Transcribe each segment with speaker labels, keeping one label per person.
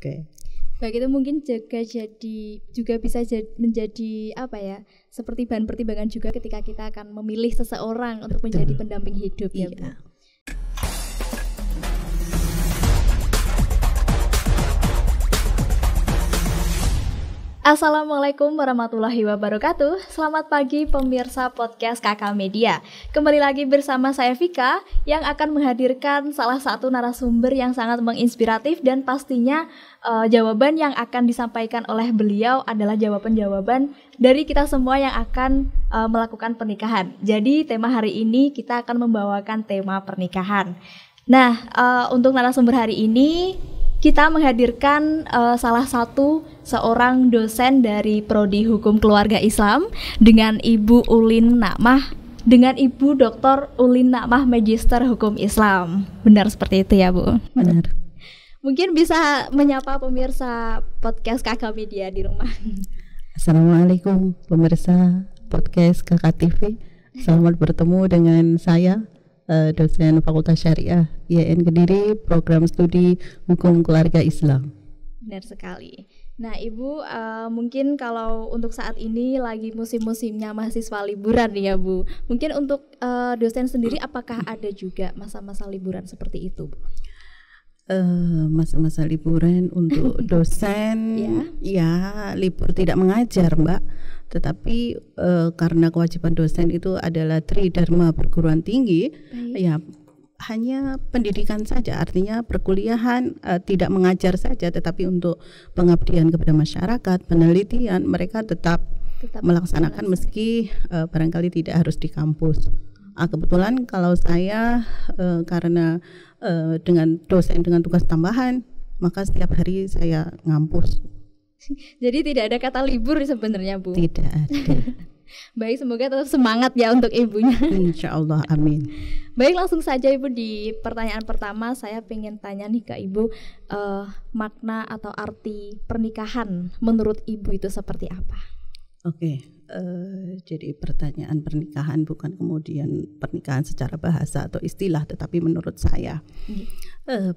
Speaker 1: Oke.
Speaker 2: Baik, itu mungkin juga bisa menjadi seperti bahan pertimbangan juga ketika kita akan memilih seseorang untuk menjadi pendamping hidup ya Bu. Assalamualaikum warahmatullahi wabarakatuh. Selamat pagi pemirsa podcast KK Media. Kembali lagi bersama saya Vika yang akan menghadirkan salah satu narasumber yang sangat menginspiratif dan pastinya jawaban yang akan disampaikan oleh beliau adalah jawaban-jawaban dari kita semua yang akan melakukan pernikahan. Jadi tema hari ini kita akan membawakan tema pernikahan. Nah, untuk narasumber hari ini kita menghadirkan salah satu seorang dosen dari Prodi Hukum Keluarga Islam dengan Ibu Ulin Nakmah, dengan Ibu Dr. Ulin Nakmah Magister Hukum Islam. Benar seperti itu ya Bu?
Speaker 1: Benar.
Speaker 2: Mungkin bisa menyapa pemirsa podcast KK Media di rumah.
Speaker 1: Assalamualaikum pemirsa podcast KK TV. Selamat bertemu dengan saya, dosen Fakultas Syariah IAIN Kediri, program studi Hukum Keluarga Islam.
Speaker 2: Benar sekali. Nah Ibu, mungkin kalau untuk saat ini lagi musim-musimnya mahasiswa liburan ya Bu. Mungkin untuk dosen sendiri apakah ada juga masa-masa liburan seperti itu Bu?
Speaker 1: Masa-masa liburan untuk dosen ya libur tidak mengajar Mbak. Tetapi karena kewajiban dosen itu adalah tridharma perguruan tinggi, ya hanya pendidikan saja, artinya perkuliahan tidak mengajar saja, tetapi untuk pengabdian kepada masyarakat, penelitian mereka tetap melaksanakan meski barangkali tidak harus di kampus. Kebetulan kalau saya karena dengan dosen dengan tugas tambahan, maka setiap hari saya ngampus.
Speaker 2: Jadi tidak ada kata libur sebenarnya Bu?
Speaker 1: Tidak ada.
Speaker 2: Baik, semoga tetap semangat ya untuk ibunya.
Speaker 1: Insya Allah, amin.
Speaker 2: Baik, langsung saja Ibu di pertanyaan pertama saya pengen tanya nih ke Ibu, makna atau arti pernikahan menurut Ibu itu seperti apa?
Speaker 1: Oke, jadi pertanyaan pernikahan bukan kemudian pernikahan secara bahasa atau istilah, tetapi menurut saya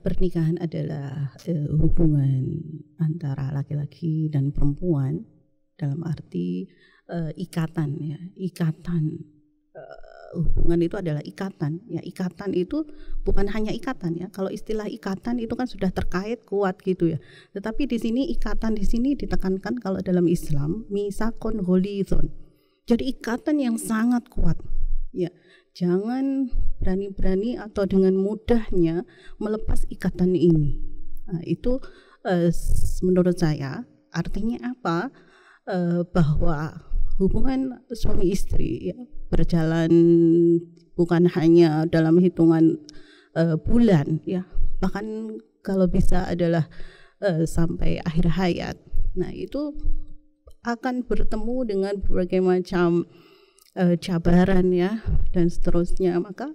Speaker 1: pernikahan adalah hubungan antara laki-laki dan perempuan dalam arti ikatan ya, hubungan itu adalah ikatan ya. Ikatan itu bukan hanya ikatan ya, kalau istilah ikatan itu kan sudah terkait kuat gitu ya, tetapi di sini ikatan di sini ditekankan kalau dalam Islam misakon gholizon, jadi ikatan yang sangat kuat ya. Jangan berani-berani atau dengan mudahnya melepas ikatan ini. Nah, itu menurut saya artinya apa? Bahwa hubungan suami istri ya, berjalan bukan hanya dalam hitungan bulan ya, bahkan kalau bisa adalah sampai akhir hayat. Nah, itu akan bertemu dengan berbagai macam cabaran ya dan seterusnya, maka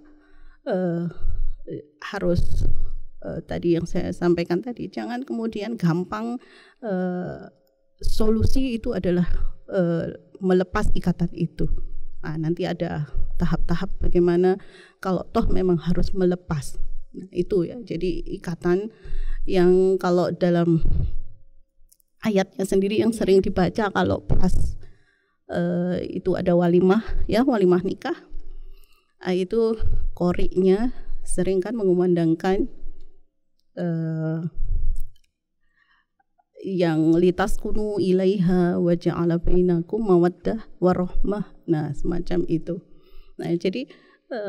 Speaker 1: harus tadi yang saya sampaikan tadi, jangan kemudian gampang solusi itu adalah melepas ikatan itu. Nanti ada tahap-tahap bagaimana kalau toh memang harus melepas. Nah, itu ya. Jadi ikatan yang kalau dalam ayatnya sendiri yang sering dibaca kalau pas itu ada walimah ya, walimah nikah. Itu qori'nya sering kan mengumandangkan yang litaskunu ilaiha wa ja'ala bainakum mawaddah warahmah. Nah, semacam itu. Nah, jadi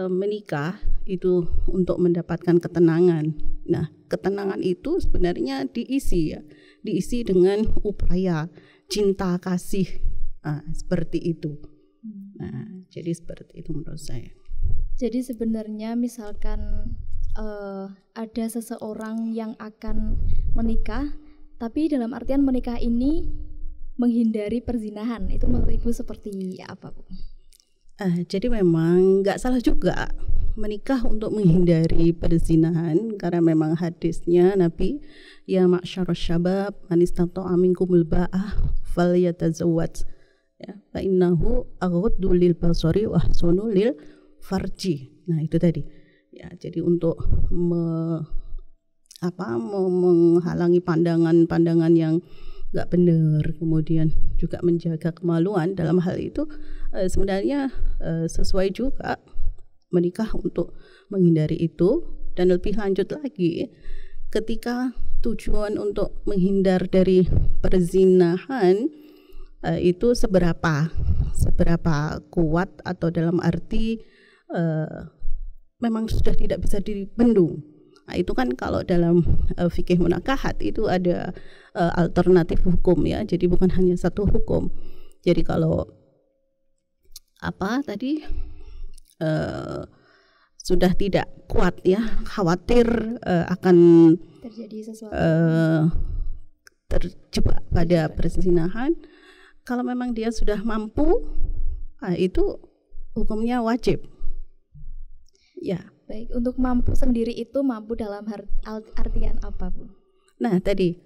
Speaker 1: menikah itu untuk mendapatkan ketenangan. Nah, ketenangan itu sebenarnya diisi ya, diisi dengan upaya cinta kasih. Seperti itu. Nah, jadi seperti itu menurut saya.
Speaker 2: Jadi sebenarnya misalkan ada seseorang yang akan menikah, tapi dalam artian menikah ini menghindari perzinahan, itu menurut Ibu seperti apa Bu?
Speaker 1: Jadi memang nggak salah juga menikah untuk menghindari perzinahan, karena memang hadisnya Nabi, ya ma'syarus syabab man istata'a minkumul ba'ah falyatazawwaj ya, fa innahu aghaddu lil basari wa ahsanu lil farji. Nah, itu tadi. Ya, jadi untuk menghalangi pandangan-pandangan yang nggak benar, kemudian juga menjaga kemaluan. Dalam hal itu sebenarnya sesuai juga menikah untuk menghindari itu. Dan lebih lanjut lagi, ketika tujuan untuk menghindar dari perzinahan itu seberapa kuat, atau dalam arti memang sudah tidak bisa dibendung. Nah, itu kan kalau dalam fikih munakahat itu ada alternatif hukum ya. Jadi bukan hanya satu hukum. Jadi kalau sudah tidak kuat ya, khawatir akan
Speaker 2: terjadi sesuatu,
Speaker 1: terjebak pada perzinahan, kalau memang dia sudah mampu, itu hukumnya wajib. Ya.
Speaker 2: Baik, untuk mampu sendiri itu mampu dalam artian apa, Bu?
Speaker 1: Nah, tadi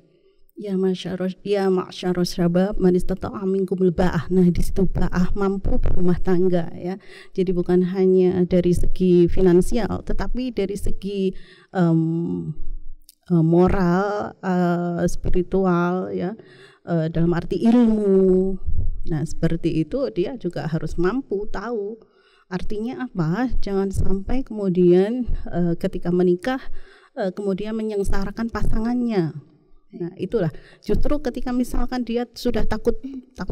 Speaker 1: ya ma'syarus syabab man istata'a minkumul ba'ah. Nah, di situ ba'ah, mampu berumah tangga ya. Jadi bukan hanya dari segi finansial, tetapi dari segi moral, spiritual ya, dalam arti ilmu. Nah, seperti itu dia juga harus mampu tahu artinya apa. Jangan sampai kemudian ketika menikah kemudian menyengsarakan pasangannya. Nah, itulah justru ketika misalkan dia sudah takut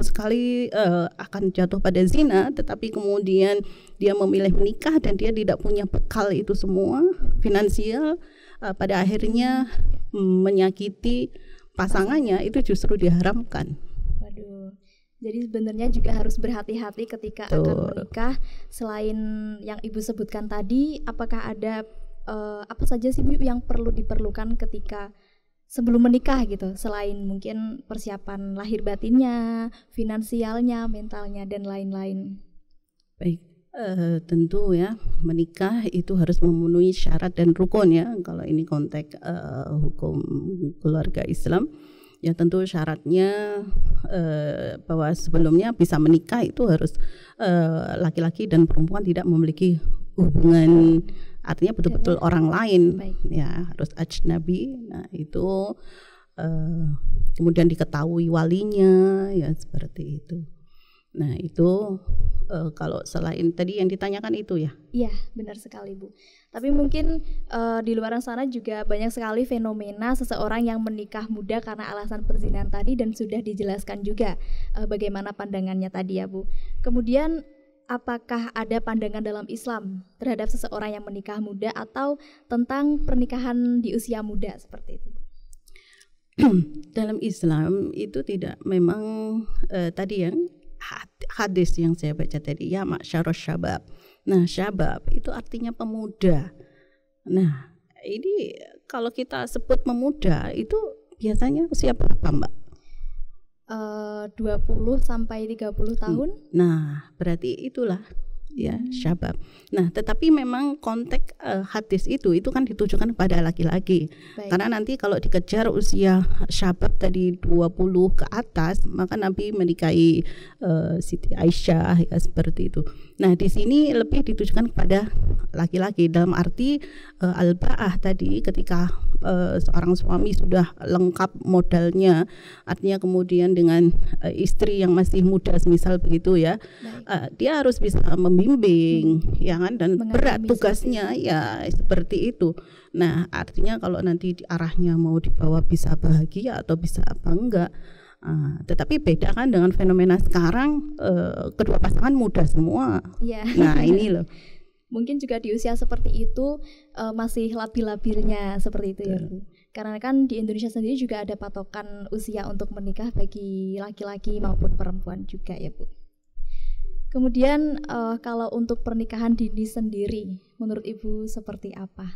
Speaker 1: sekali akan jatuh pada zina, tetapi kemudian dia memilih menikah dan dia tidak punya bekal itu semua finansial, pada akhirnya menyakiti pasangannya, itu justru diharamkan.
Speaker 2: Waduh. Jadi sebenarnya juga harus berhati-hati ketika akan menikah. Selain yang Ibu sebutkan tadi, apakah ada apa saja sih Bu yang perlu diperlukan ketika sebelum menikah gitu, selain mungkin persiapan lahir batinnya, finansialnya, mentalnya, dan lain-lain?
Speaker 1: Baik, tentu ya, menikah itu harus memenuhi syarat dan rukun ya. Kalau ini konteks hukum keluarga Islam, ya tentu syaratnya bahwa sebelumnya bisa menikah itu harus laki-laki dan perempuan tidak memiliki hubungan, artinya betul-betul orang lain. Baik. Ya, harus ajnabi. Nah, itu kemudian diketahui walinya ya, seperti itu. Nah, itu kalau selain tadi yang ditanyakan itu ya.
Speaker 2: Iya, benar sekali Bu. Tapi mungkin di luar sana juga banyak sekali fenomena seseorang yang menikah muda karena alasan perzinahan tadi, dan sudah dijelaskan juga bagaimana pandangannya tadi ya Bu. Kemudian apakah ada pandangan dalam Islam terhadap seseorang yang menikah muda atau tentang pernikahan di usia muda seperti itu?
Speaker 1: Dalam Islam itu tidak memang tadi yang hadis yang saya baca tadi ya, ma'syarus syabab. Nah, syabab itu artinya pemuda. Nah, ini kalau kita sebut pemuda itu biasanya usia berapa, Mbak?
Speaker 2: 20 sampai 30 tahun.
Speaker 1: Nah, berarti itulah ya syabab. Nah, tetapi memang konteks hadis itu kan ditujukan pada laki-laki. Karena nanti kalau dikejar usia syabab tadi 20 ke atas, maka Nabi menikahi Siti Aisyah ya, seperti itu. Nah, di sini lebih ditujukan kepada laki-laki dalam arti al-ba'ah tadi, ketika seorang suami sudah lengkap modalnya, artinya kemudian dengan istri yang masih muda misal begitu ya, dia harus bisa membimbing ya kan, dan berat tugasnya ya seperti itu. Nah, artinya kalau nanti arahnya mau dibawa bisa bahagia atau bisa apa enggak. Tetapi beda kan dengan fenomena sekarang, kedua pasangan muda semua. Nah, ini loh.
Speaker 2: Mungkin juga di usia seperti itu masih labil-labilnya seperti itu ya Bu. Karena kan di Indonesia sendiri juga ada patokan usia untuk menikah bagi laki-laki maupun perempuan juga ya Bu. Kemudian kalau untuk pernikahan dini sendiri, menurut Ibu seperti apa?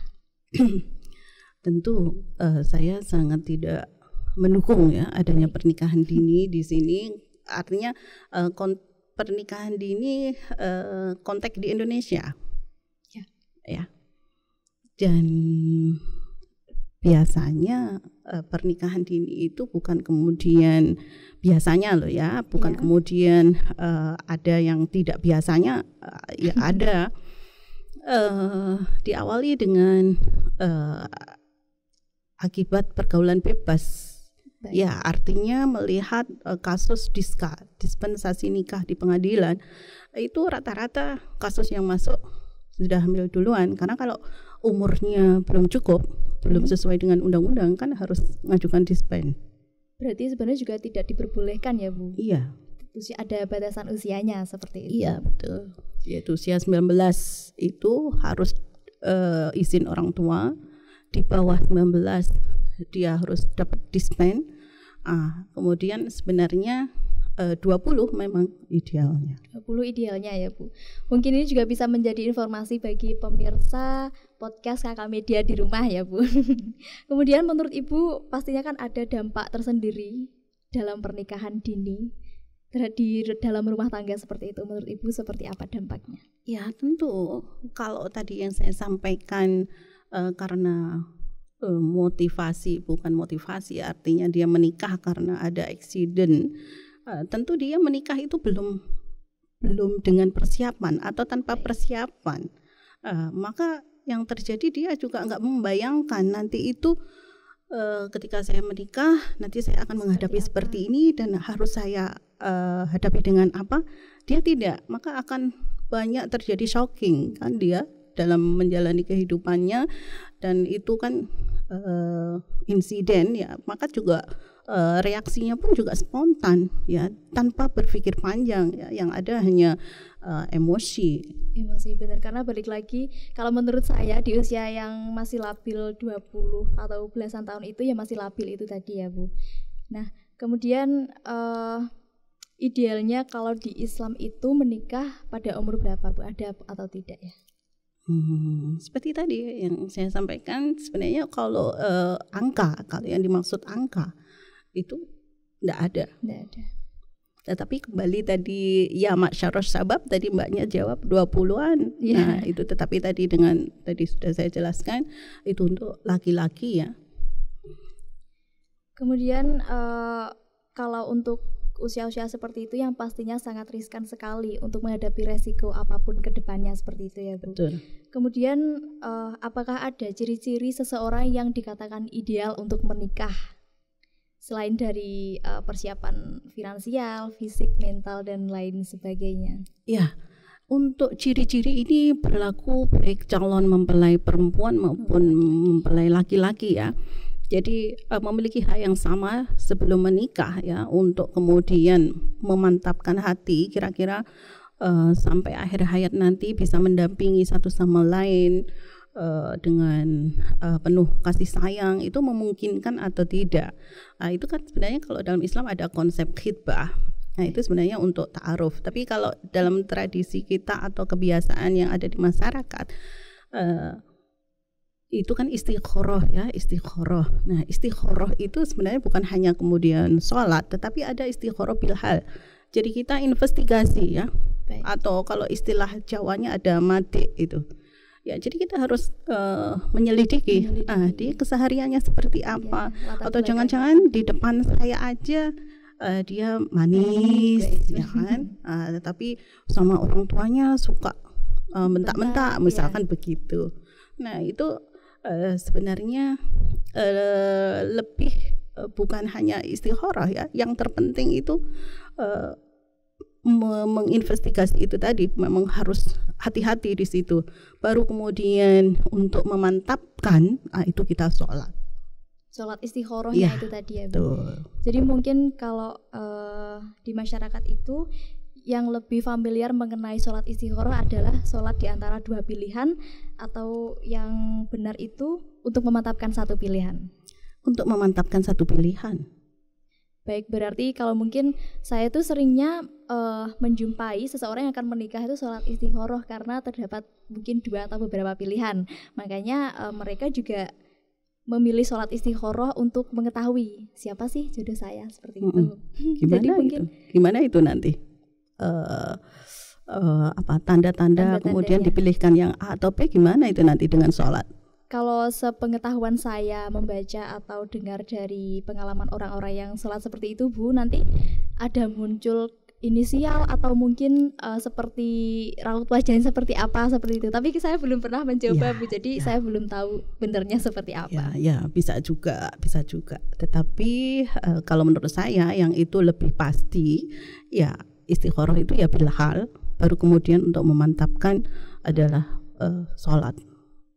Speaker 1: Tentu saya sangat tidak mendukung ya adanya pernikahan dini di sini. Artinya pernikahan dini konteks di Indonesia. Ya. Dan biasanya pernikahan dini itu bukan kemudian biasanya loh ya, bukan kemudian ada yang tidak biasanya, ya ada. Diawali dengan akibat pergaulan bebas.
Speaker 2: Baik.
Speaker 1: Ya, artinya melihat kasus dispensasi nikah di pengadilan, itu rata-rata kasus yang masuk sudah hamil duluan, karena kalau umurnya belum cukup, belum sesuai dengan undang-undang kan harus mengajukan dispen.
Speaker 2: Berarti sebenarnya juga tidak diperbolehkan ya Bu?
Speaker 1: Iya.
Speaker 2: Ada batasan usianya seperti itu.
Speaker 1: Iya, betul. Yaitu usia 19 itu harus izin orang tua, di bawah 19 dia harus dapat dispen. Kemudian sebenarnya 20 memang idealnya.
Speaker 2: 20 idealnya ya Bu. Mungkin ini juga bisa menjadi informasi bagi pemirsa podcast Kakak Media di rumah ya Bu. Kemudian menurut Ibu pastinya kan ada dampak tersendiri dalam pernikahan dini di dalam rumah tangga seperti itu. Menurut Ibu seperti apa dampaknya?
Speaker 1: Ya tentu, kalau tadi yang saya sampaikan karena bukan motivasi, artinya dia menikah karena ada accident, tentu dia menikah itu belum dengan persiapan atau tanpa persiapan, maka yang terjadi dia juga nggak membayangkan nanti itu ketika saya menikah nanti saya akan menghadapi seperti ini dan harus saya hadapi dengan apa. Dia tidak, maka akan banyak terjadi shocking kan dia dalam menjalani kehidupannya, dan itu kan insiden ya, maka juga reaksinya pun juga spontan ya, tanpa berpikir panjang ya, yang ada hanya emosi
Speaker 2: benar, karena balik lagi kalau menurut saya di usia yang masih labil 20 atau belasan tahun itu ya masih labil itu tadi ya Bu. Nah kemudian idealnya kalau di Islam itu menikah pada umur berapa Bu, ada atau tidak ya?
Speaker 1: Seperti tadi yang saya sampaikan, sebenarnya kalau kalau yang dimaksud angka itu tidak ada. Tetapi kembali tadi ya masyarus sabab, tadi Mbaknya jawab 20-an. Nah itu, tetapi tadi sudah saya jelaskan itu untuk laki-laki ya.
Speaker 2: Kemudian kalau untuk usia-usia seperti itu yang pastinya sangat riskan sekali untuk menghadapi resiko apapun ke depannya seperti itu ya Bu.
Speaker 1: Betul.
Speaker 2: Kemudian apakah ada ciri-ciri seseorang yang dikatakan ideal untuk menikah selain dari persiapan finansial, fisik, mental dan lain sebagainya?
Speaker 1: Ya, untuk ciri-ciri ini berlaku baik calon mempelai perempuan maupun mempelai laki-laki ya. Jadi memiliki hak yang sama sebelum menikah ya, untuk kemudian memantapkan hati kira-kira sampai akhir hayat nanti bisa mendampingi satu sama lain dengan penuh kasih sayang. Itu memungkinkan atau tidak. Itu kan sebenarnya kalau dalam Islam ada konsep khitbah. Nah itu sebenarnya untuk ta'aruf. Tapi kalau dalam tradisi kita atau kebiasaan yang ada di masyarakat, itu kan istikharah ya, istikharah. Nah istikharah itu sebenarnya bukan hanya kemudian sholat, tetapi ada istikharah bil hal. Jadi kita investigasi ya. Baik. Atau kalau istilah Jawanya ada mati itu ya, jadi kita harus menyelidiki di kesehariannya seperti apa ya, atau jangan-jangan di depan saya aja dia manis ya kan, tetapi sama orang tuanya suka bentak-bentak misalkan ya. Begitu. Nah itu sebenarnya lebih bukan hanya istikharah ya, yang terpenting itu menginvestigasi itu tadi, memang harus hati-hati di situ. Baru kemudian untuk memantapkan itu kita sholat
Speaker 2: istikharahnya ya, itu tadi ya Bu. Jadi mungkin kalau di masyarakat itu yang lebih familiar mengenai sholat istikharah adalah sholat di antara dua pilihan, atau yang benar itu untuk memantapkan satu pilihan.
Speaker 1: Untuk memantapkan satu pilihan.
Speaker 2: Baik, berarti kalau mungkin saya tuh seringnya menjumpai seseorang yang akan menikah itu sholat istikharah karena terdapat mungkin dua atau beberapa pilihan. Makanya mereka juga memilih sholat istikharah untuk mengetahui siapa sih jodoh saya, seperti itu.
Speaker 1: Gimana itu nanti? Tanda-tanda kemudian ya, dipilihkan yang A atau B, gimana itu nanti dengan sholat?
Speaker 2: Kalau sepengetahuan saya membaca atau dengar dari pengalaman orang-orang yang sholat seperti itu Bu, nanti ada muncul inisial atau mungkin seperti raut wajahnya seperti apa seperti itu. Tapi saya belum pernah mencoba Bu, jadi saya belum tahu benarnya seperti apa.
Speaker 1: Ya bisa juga. Tetapi kalau menurut saya yang itu lebih pasti ya istikharah itu ya bilhal, baru kemudian untuk memantapkan adalah sholat.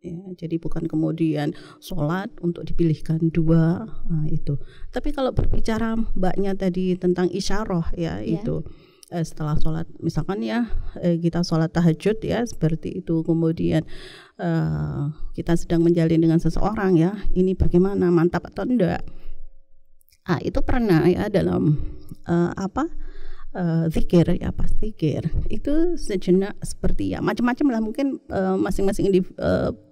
Speaker 1: Ya, jadi bukan kemudian sholat untuk dipilihkan dua itu. Tapi kalau berbicara mbaknya tadi tentang isyarah ya itu setelah sholat misalkan ya kita sholat tahajud ya seperti itu, kemudian kita sedang menjalin dengan seseorang ya, ini bagaimana, mantap atau enggak? Itu pernah ya dalam zikir ya, pas zikir itu sejenak seperti ya macam-macam lah, mungkin masing-masing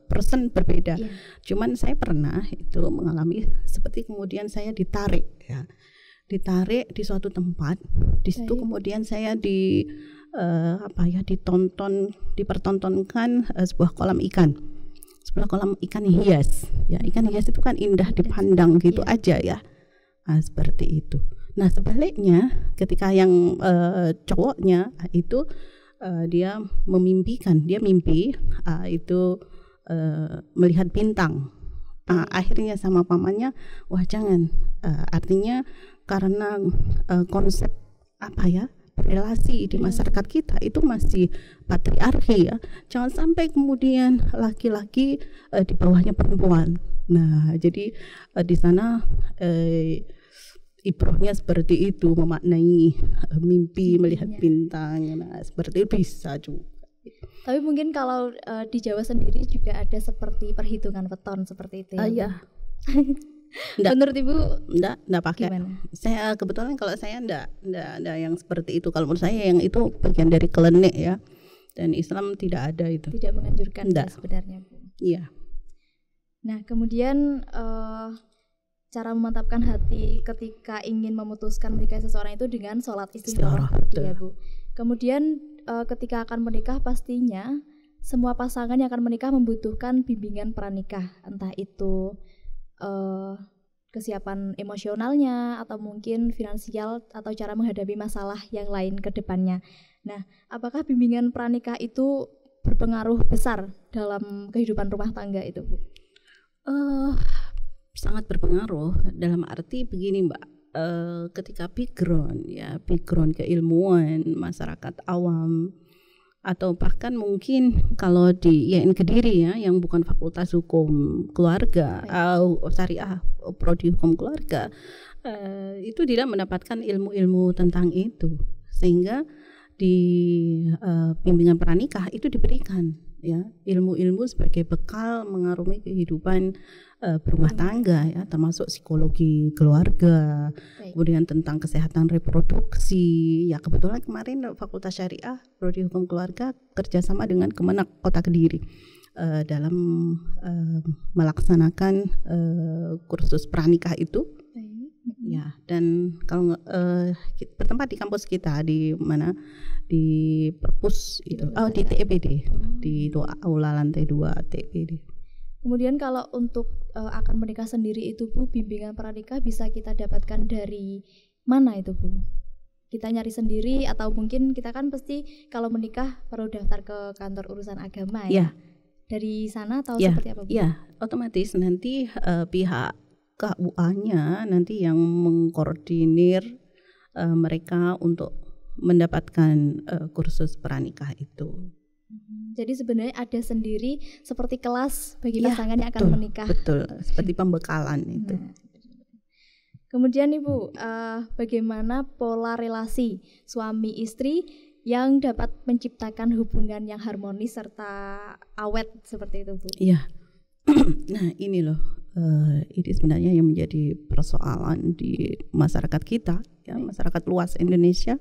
Speaker 1: person berbeda. Cuman saya pernah itu mengalami seperti kemudian saya ditarik di suatu tempat, di situ kemudian saya dipertontonkan sebuah kolam ikan hias ya, ikan hias itu kan indah dipandang gitu aja ya. Seperti itu. Nah sebaliknya ketika yang cowoknya itu dia mimpi itu melihat bintang. Akhirnya sama pamannya, wah jangan, artinya karena konsep relasi di masyarakat kita itu masih patriarki ya, jangan sampai kemudian laki-laki di bawahnya perempuan. Nah jadi di sana ibrahnya seperti itu, memaknai mimpi melihat bintang. Nah seperti itu bisa juga.
Speaker 2: Tapi mungkin kalau di Jawa sendiri juga ada seperti perhitungan weton seperti itu.
Speaker 1: Iya.
Speaker 2: Menurut Ibu
Speaker 1: enggak pakai.
Speaker 2: Gimana?
Speaker 1: Saya kebetulan kalau saya enggak yang seperti itu. Kalau menurut saya yang itu bagian dari klenik ya. Dan Islam tidak ada itu.
Speaker 2: Tidak menganjurkan sebenarnya, Bu.
Speaker 1: Iya.
Speaker 2: Nah, kemudian cara memantapkan hati ketika ingin memutuskan menikahi seseorang itu dengan sholat istikharah ya Bu. Kemudian ketika akan menikah pastinya semua pasangan yang akan menikah membutuhkan bimbingan pranikah, entah itu kesiapan emosionalnya atau mungkin finansial atau cara menghadapi masalah yang lain ke depannya. Nah, apakah bimbingan pranikah itu berpengaruh besar dalam kehidupan rumah tangga itu, Bu?
Speaker 1: Sangat berpengaruh, dalam arti begini Mbak, ketika background keilmuan masyarakat awam atau bahkan mungkin kalau di IAIN Kediri ya yang bukan fakultas hukum keluarga syariah prodi hukum keluarga itu tidak mendapatkan ilmu-ilmu tentang itu, sehingga di bimbingan pranikah itu diberikan ya ilmu-ilmu sebagai bekal mengarungi kehidupan berumah tangga ya, termasuk psikologi keluarga. Kemudian tentang kesehatan reproduksi ya, kebetulan kemarin Fakultas Syariah Prodi Hukum Keluarga kerjasama dengan Kemenak Kota Kediri dalam melaksanakan kursus pranikah itu. Ya, dan kalau bertempat di kampus kita di mana, di perpus itu, di TEPD, di aula lantai 2 TEPD.
Speaker 2: Kemudian kalau untuk akan menikah sendiri itu Bu, bimbingan pranikah bisa kita dapatkan dari mana itu Bu? Kita nyari sendiri atau mungkin kita kan pasti kalau menikah perlu daftar ke kantor urusan agama ya? Dari sana atau seperti apa Bu?
Speaker 1: Ya, otomatis nanti pihak KUA-nya nanti yang mengkoordinir mereka untuk mendapatkan kursus pranikah itu.
Speaker 2: Jadi sebenarnya ada sendiri seperti kelas bagi pasangan yang akan menikah.
Speaker 1: Betul, seperti pembekalan itu.
Speaker 2: Nah, kemudian Ibu, bagaimana pola relasi suami istri yang dapat menciptakan hubungan yang harmonis serta awet seperti itu Bu?
Speaker 1: Iya. Nah ini loh, ini sebenarnya yang menjadi persoalan di masyarakat kita, ya masyarakat luas Indonesia.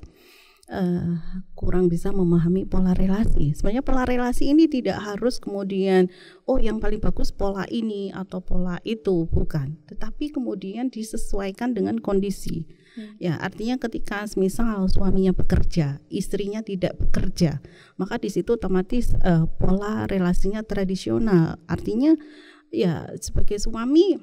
Speaker 1: Kurang bisa memahami pola relasi. Sebenarnya pola relasi ini tidak harus kemudian yang paling bagus pola ini atau pola itu, bukan. Tetapi kemudian disesuaikan dengan kondisi. Ya, artinya ketika misal suaminya bekerja, istrinya tidak bekerja, maka di situ otomatis pola relasinya tradisional. Artinya ya sebagai suami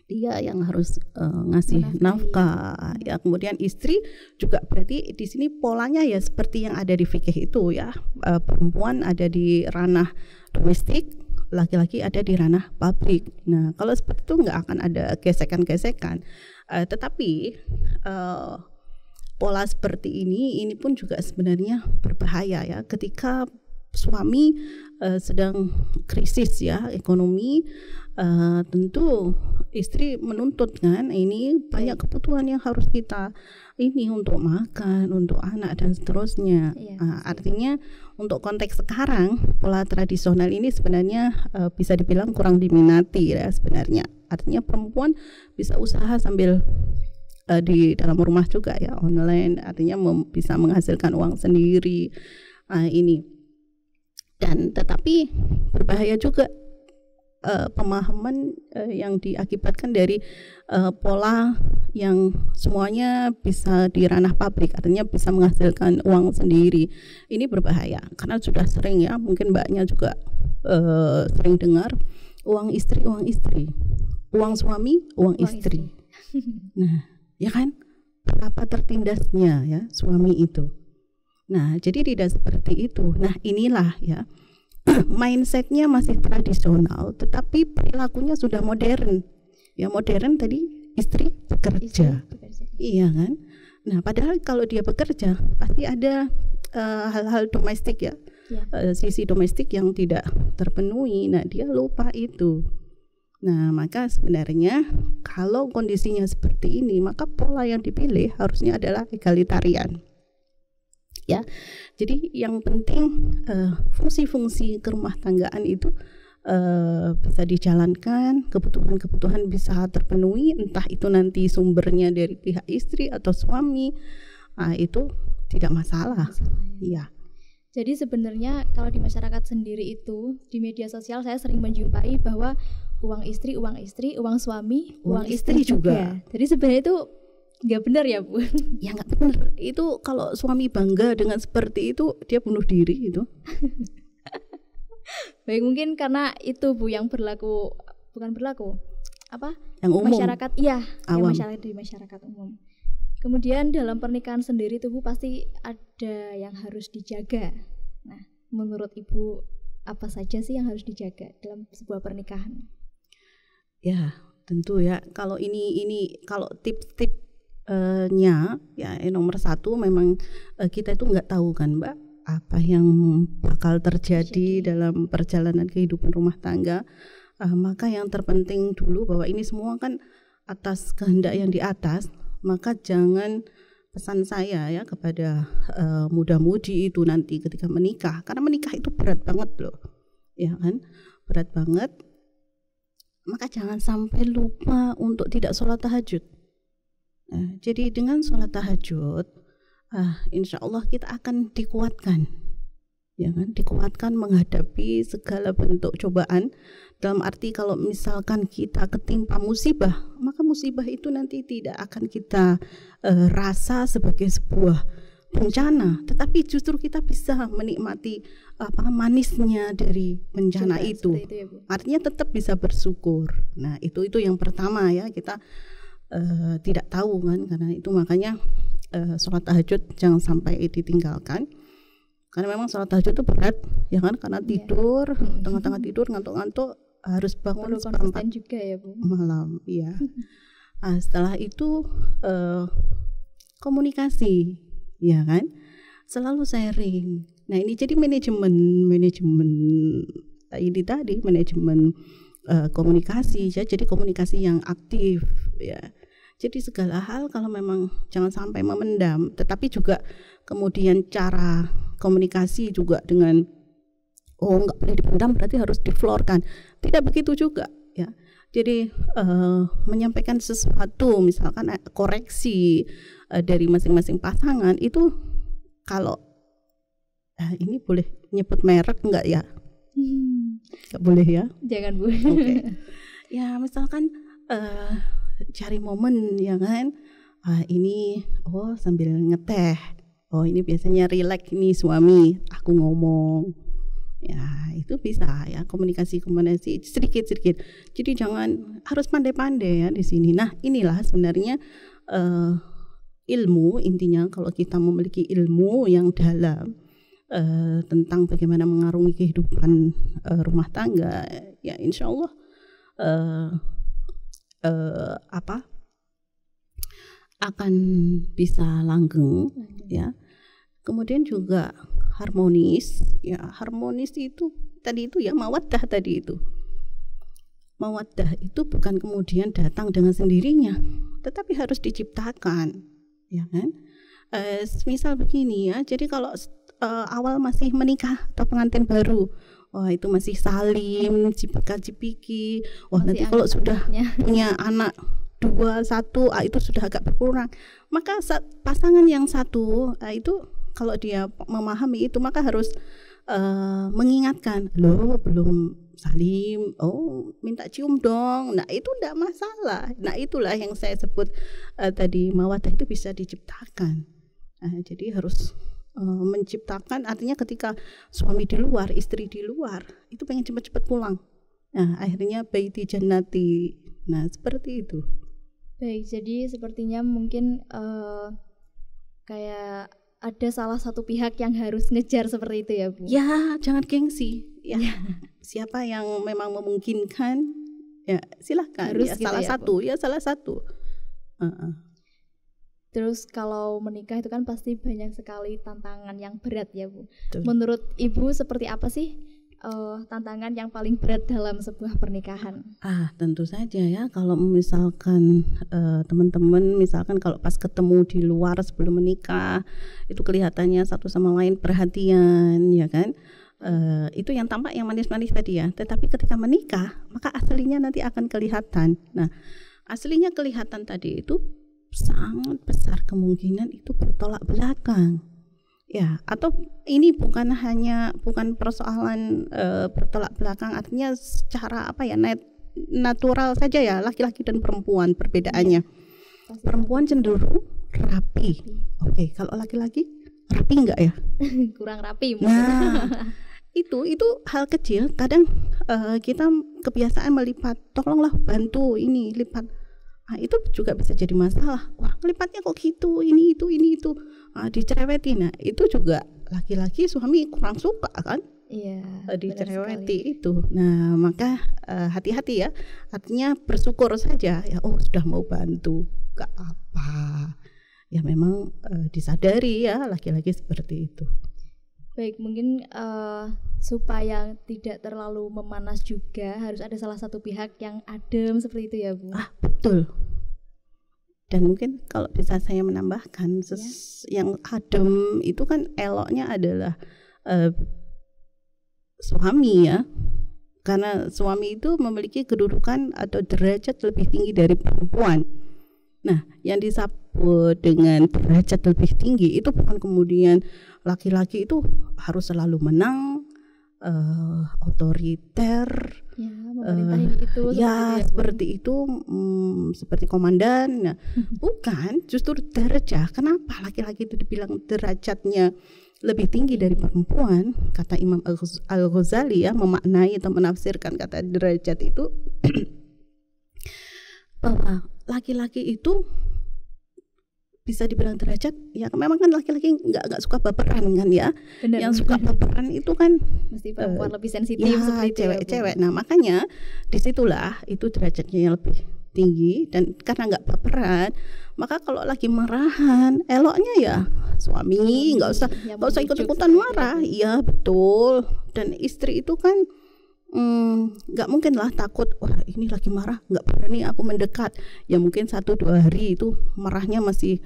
Speaker 1: dia yang harus ngasih nafkah ya. Kemudian istri juga berarti di sini polanya ya seperti yang ada di fikih itu ya, perempuan ada di ranah domestik, laki-laki ada di ranah publik. Nah kalau seperti itu nggak akan ada gesekan-gesekan, tetapi pola seperti ini pun juga sebenarnya berbahaya ya, ketika suami sedang krisis ya ekonomi, tentu istri menuntut kan, ini banyak kebutuhan yang harus kita ini untuk makan, untuk anak dan seterusnya. Artinya untuk konteks sekarang pola tradisional ini sebenarnya bisa dibilang kurang diminati ya sebenarnya. Artinya perempuan bisa usaha sambil di dalam rumah juga ya, online, artinya bisa menghasilkan uang sendiri ini. Dan tetapi berbahaya juga pemahaman yang diakibatkan dari pola yang semuanya bisa di ranah pabrik, artinya bisa menghasilkan uang sendiri. Ini berbahaya karena sudah sering ya, mungkin mbaknya juga sering dengar uang istri, uang suami, uang istri. Nah ya kan, betapa tertindasnya ya suami itu. Nah jadi tidak seperti itu. Nah inilah ya, mindsetnya masih tradisional tetapi perilakunya sudah modern ya. Modern tadi istri bekerja. Iya kan. Nah padahal kalau dia bekerja pasti ada hal-hal domestik ya, sisi domestik yang tidak terpenuhi. Nah dia lupa itu. Nah maka sebenarnya kalau kondisinya seperti ini, maka pola yang dipilih harusnya adalah egalitarian ya. Jadi yang penting fungsi-fungsi kerumah tanggaan itu bisa dijalankan, kebutuhan-kebutuhan bisa terpenuhi, entah itu nanti sumbernya dari pihak istri atau suami, itu tidak masalah ya.
Speaker 2: Jadi sebenarnya kalau di masyarakat sendiri itu, di media sosial saya sering menjumpai bahwa uang istri, uang suami, uang istri juga. Jadi sebenarnya itu nggak benar ya Bu?
Speaker 1: Ya nggak benar. Itu kalau suami bangga dengan seperti itu, dia bunuh diri itu.
Speaker 2: Baik, mungkin karena itu Bu yang berlaku, bukan berlaku apa?
Speaker 1: Yang umum.
Speaker 2: Masyarakat, iya, yang masyarakat di masyarakat umum. Kemudian dalam pernikahan sendiri tuh Bu pasti ada yang harus dijaga. Nah, menurut Ibu apa saja sih yang harus dijaga dalam sebuah pernikahan?
Speaker 1: Ya, tentu ya. Kalau ini kalau tips-tipsnya ya, nomor satu memang kita itu nggak tahu kan Mbak apa yang bakal terjadi dalam perjalanan kehidupan rumah tangga. Maka yang terpenting dulu bahwa ini semua kan atas kehendak yang di atas. Maka jangan, pesan saya ya kepada muda-mudi itu nanti ketika menikah, karena menikah itu berat banget loh, ya kan, berat banget. Maka jangan sampai lupa untuk tidak sholat tahajud. Nah, jadi dengan sholat tahajud, insya Allah kita akan dikuatkan, ya kan, dikuatkan menghadapi segala bentuk cobaan. Dalam arti kalau misalkan kita ketimpa musibah, maka musibah itu nanti tidak akan kita rasa sebagai sebuah bencana, tetapi justru kita bisa menikmati manisnya dari bencana itu ya, artinya tetap bisa bersyukur. Nah itu yang pertama ya, kita tidak tahu kan, karena itu makanya sholat tahajud jangan sampai ditinggalkan. Karena memang sholat tahajud itu berat, ya kan, karena tidur, tengah-tengah tidur, ngantuk-ngantuk, harus bangun
Speaker 2: konsisten juga ya Bu.
Speaker 1: Malam, iya. Setelah itu komunikasi, ya kan, selalu sharing. Nah ini jadi manajemen ini tadi, manajemen komunikasi ya, jadi komunikasi yang aktif ya. Jadi segala hal kalau memang jangan sampai memendam, tetapi juga kemudian cara komunikasi juga dengan nggak boleh dipendam berarti harus diflorkan, tidak begitu juga ya. Jadi menyampaikan sesuatu, misalkan koreksi dari masing-masing pasangan itu, kalau ini boleh nyebut merek nggak ya? Nggak boleh ya?
Speaker 2: Jangan Bu.
Speaker 1: Okay. Ya misalkan cari momen ya kan, ini sambil ngeteh, ini biasanya relax nih suami, aku ngomong Ya, itu bisa ya, komunikasi sedikit-sedikit. Jadi jangan harus pandai-pandai ya di sini. Nah, inilah sebenarnya ilmu, intinya kalau kita memiliki ilmu yang dalam tentang bagaimana mengarungi kehidupan rumah tangga, ya insya Allah akan bisa langgeng ya. Kemudian juga harmonis, ya harmonis itu tadi itu ya mawaddah tadi itu. Mawaddah itu bukan kemudian datang dengan sendirinya, tetapi harus diciptakan, ya kan? Misal begini ya, jadi kalau awal masih menikah atau pengantin baru, wah itu masih salim, cipika-cipiki, wah masih nanti kalau sudah punya anak 2, 1, itu sudah agak berkurang. Maka pasangan yang satu itu kalau dia memahami itu maka harus mengingatkan, loh belum salim, oh minta cium dong. Nah itu tidak masalah. Nah itulah yang saya sebut tadi mawaddah itu bisa diciptakan. Jadi harus menciptakan, artinya ketika suami di luar, istri di luar, itu pengen cepat-cepat pulang. Nah akhirnya baiti jannati. Nah seperti itu.
Speaker 2: Baik, jadi sepertinya mungkin kayak ada salah satu pihak yang harus ngejar seperti itu ya Bu?
Speaker 1: Ya, jangan gengsi. Ya, siapa yang memang memungkinkan, ya silahkan. Harus ya, gitu salah ya, satu, Bu? Ya salah satu.
Speaker 2: Terus kalau menikah itu kan pasti banyak sekali tantangan yang berat ya Bu. Betul. Menurut Ibu seperti apa sih tantangan yang paling berat dalam sebuah pernikahan?
Speaker 1: Tentu saja ya, kalau misalkan teman-teman misalkan kalau pas ketemu di luar sebelum menikah itu kelihatannya satu sama lain perhatian, ya kan? Itu yang tampak yang manis-manis tadi ya. Tetapi ketika menikah maka aslinya nanti akan kelihatan. Nah, aslinya kelihatan tadi itu sangat besar kemungkinan itu bertolak belakang. Ya, atau ini bukan persoalan bertolak belakang, artinya secara natural saja ya, laki-laki dan perempuan perbedaannya. Perempuan cenderung rapi. Oke, kalau laki-laki rapi enggak ya?
Speaker 2: Kurang rapi.
Speaker 1: Nah, itu hal kecil. Kadang kita kebiasaan melipat, tolonglah bantu ini lipat. Itu juga bisa jadi masalah. Wah, lipatnya kok gitu, ini itu. Dicereweti. Nah, itu juga laki-laki suami kurang suka kan?
Speaker 2: Iya.
Speaker 1: Dicereweti itu. Nah, maka hati-hati ya. Artinya bersyukur saja ya. Oh, sudah mau bantu, gak apa. Ya memang disadari ya laki-laki seperti itu.
Speaker 2: Baik, mungkin supaya tidak terlalu memanas juga harus ada salah satu pihak yang adem seperti itu ya Bu.
Speaker 1: Betul. Dan mungkin kalau bisa saya menambahkan yang adem itu kan eloknya adalah suami ya. Karena suami itu memiliki kedudukan atau derajat lebih tinggi dari perempuan. Nah, yang disebut dengan derajat lebih tinggi itu bukan kemudian laki-laki itu harus selalu menang, otoriter, seperti itu, seperti komandan. Nah, bukan, justru derajat. Kenapa laki-laki itu dibilang derajatnya lebih tinggi dari perempuan? Kata Imam Al-Ghazali ya, memaknai atau menafsirkan kata derajat itu bahwa laki-laki itu bisa dibilang derajat, ya memang kan laki-laki nggak suka baperan kan ya. Benar, yang suka baperan itu kan
Speaker 2: mesti perempuan lebih sensitif ya, seperti
Speaker 1: cewek-cewek. Nah makanya disitulah itu derajatnya yang lebih tinggi, dan karena nggak baperan maka kalau lagi marahan eloknya ya suami nggak usah ikut-ikutan marah. Iya betul. Dan istri itu kan nggak mungkin lah takut, wah ini lagi marah nggak berani aku mendekat. Ya mungkin 1-2 hari itu marahnya masih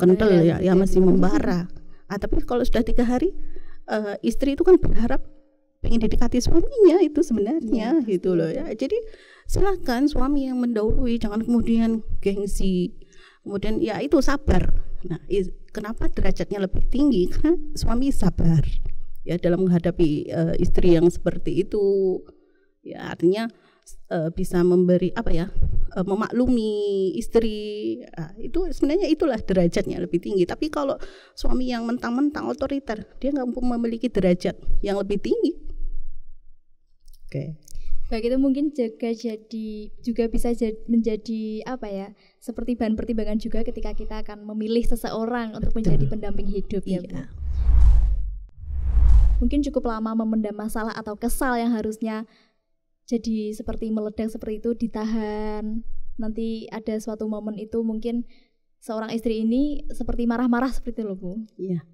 Speaker 1: kental ya masih membara. Tapi kalau sudah 3 hari istri itu kan berharap pengen didekati suaminya itu sebenarnya gitu loh ya. Jadi silakan suami yang mendahului, jangan kemudian gengsi, kemudian ya itu sabar. Nah kenapa derajatnya lebih tinggi? Karena suami sabar ya dalam menghadapi istri yang seperti itu. Ya artinya bisa memberi memaklumi istri, itu sebenarnya itulah derajatnya lebih tinggi. Tapi kalau suami yang mentang-mentang otoriter, dia nggak memiliki derajat yang lebih tinggi. Oke.
Speaker 2: Baik, itu mungkin juga bisa menjadi seperti bahan pertimbangan juga ketika kita akan memilih seseorang untuk menjadi pendamping hidup ya Bu. Mungkin cukup lama memendam masalah atau kesal yang harusnya jadi seperti meledak seperti itu ditahan. Nanti ada suatu momen itu mungkin seorang istri ini seperti marah-marah seperti itu loh Bu.
Speaker 1: Iya.